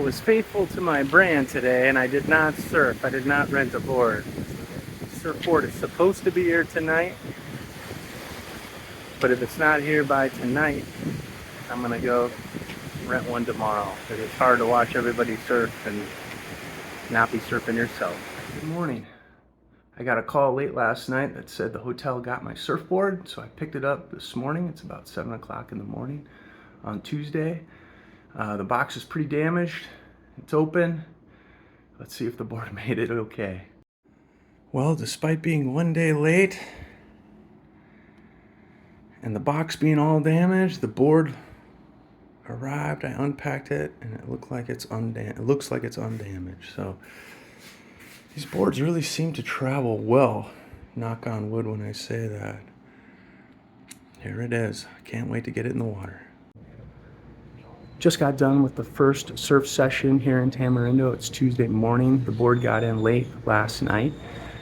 was faithful to my brand today and I did not surf. I did not rent a board. Surfboard is supposed to be here tonight, but if it's not here by tonight, I'm gonna go rent one tomorrow because it's hard to watch everybody surf and not be surfing yourself. Good morning. I got a call late last night that said the hotel got my surfboard, so I picked it up this morning. It's about 7 o'clock in the morning on Tuesday. The box is pretty damaged. It's open. Let's see if the board made it okay. Well, despite being one day late and the box being all damaged, the board arrived. I unpacked it and it looks like it's undamaged. So these boards really seem to travel well. Knock on wood when I say that. Here it is. I can't wait to get it in the water. Just got done with the first surf session here in Tamarindo. It's Tuesday morning. The board got in late last night.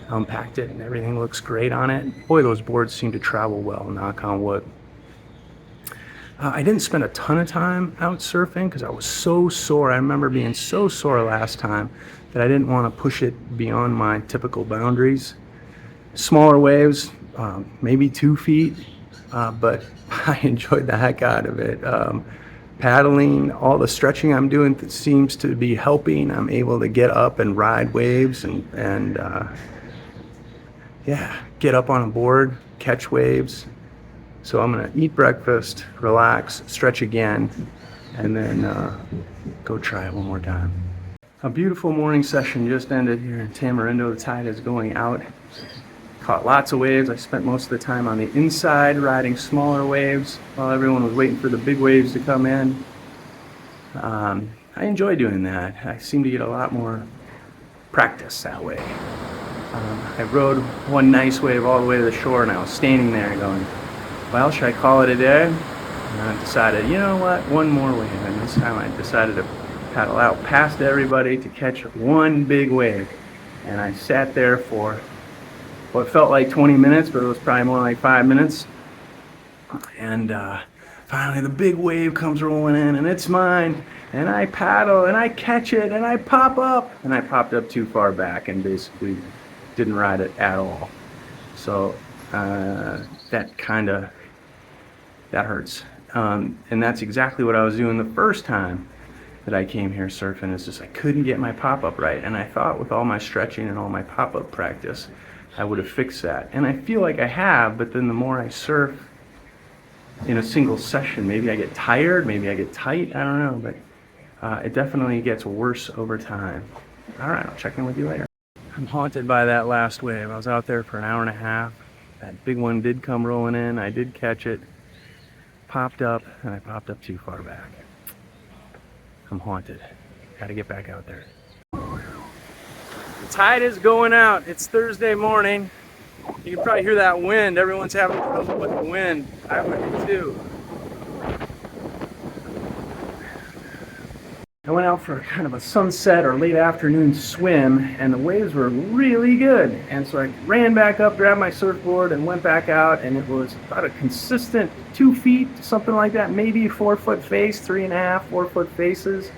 I unpacked it and everything looks great on it. Boy, those boards seem to travel well, knock on wood. I didn't spend a ton of time out surfing because I was so sore. I remember being so sore last time that I didn't want to push it beyond my typical boundaries. Smaller waves, maybe 2 feet, but I enjoyed the heck out of it. Paddling, all the stretching I'm doing seems to be helping. I'm able to get up and ride waves and get up on a board, catch waves. So I'm gonna eat breakfast, relax, stretch again, and then go try it one more time. A beautiful morning session just ended here in Tamarindo. The tide is going out. Caught lots of waves. I spent most of the time on the inside riding smaller waves while everyone was waiting for the big waves to come in. I enjoy doing that. I seem to get a lot more practice that way. I rode one nice wave all the way to the shore and I was standing there going, well, should I call it a day? And I decided, you know what, one more wave. And this time I decided to paddle out past everybody to catch one big wave. And I sat there for what felt like 20 minutes, but it was probably more like 5 minutes. And finally the big wave comes rolling in and it's mine. And I paddle and I catch it and I pop up. And I popped up too far back and basically didn't ride it at all. So that hurts. And that's exactly what I was doing the first time that I came here surfing. It's just I couldn't get my pop-up right. And I thought with all my stretching and all my pop-up practice, I would have fixed that. And I feel like I have, but then the more I surf in a single session, maybe I get tired, maybe I get tight, I don't know, but it definitely gets worse over time. All right, I'll check in with you later. I'm haunted by that last wave. I was out there for an hour and a half. That big one did come rolling in. I did catch it, popped up, and I popped up too far back. I'm haunted. Got to get back out there. The tide is going out. It's Thursday morning. You can probably hear that wind. Everyone's having trouble with the wind. I would too. I went out for kind of a sunset or late afternoon swim and the waves were really good. And so I ran back up, grabbed my surfboard and went back out, and it was about a consistent 2 feet, something like that, maybe 4 foot face, 3.5, 4 foot faces.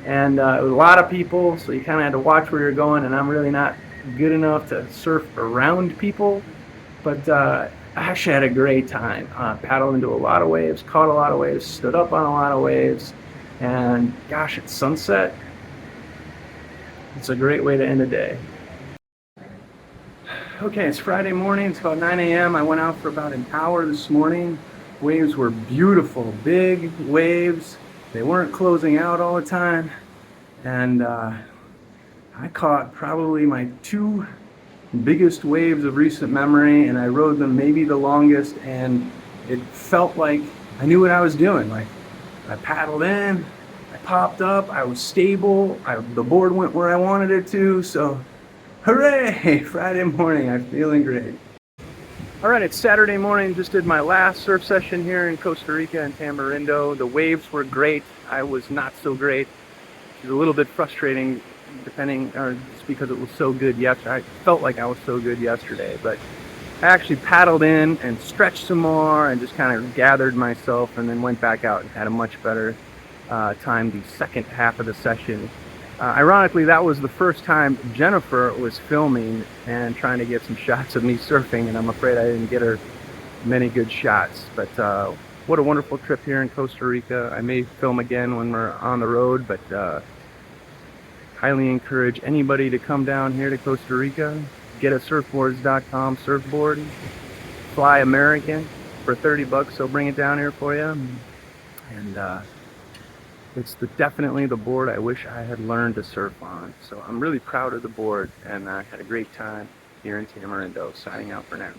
And it was a lot of people, so you kind of had to watch where you're going, and I'm really not good enough to surf around people. But I actually had a great time. Paddled into a lot of waves, caught a lot of waves, stood up on a lot of waves. And gosh, it's sunset. It's a great way to end a day. Okay, it's Friday morning. It's about 9 a.m. I went out for about an hour this morning. Waves were beautiful, big waves. They weren't closing out all the time. And I caught probably my 2 biggest waves of recent memory, and I rode them maybe the longest, and it felt like I knew what I was doing. Like, I paddled in, I popped up, I was stable, the board went where I wanted it to, so hooray! Friday morning, I'm feeling great. Alright, it's Saturday morning, just did my last surf session here in Costa Rica and Tamarindo. The waves were great, I was not so great. It was a little bit frustrating just because it was so good yesterday. I felt like I was so good yesterday, but I actually paddled in and stretched some more and just kind of gathered myself and then went back out and had a much better time the second half of the session. Ironically, that was the first time Jennifer was filming and trying to get some shots of me surfing, and I'm afraid I didn't get her many good shots. But what a wonderful trip here in Costa Rica. I may film again when we're on the road, but highly encourage anybody to come down here to Costa Rica, get a Surfboards.com surfboard, fly American for 30 bucks. They'll bring it down here for you. And it's definitely the board I wish I had learned to surf on. So I'm really proud of the board, and I had a great time here in Tamarindo. Signing out for now.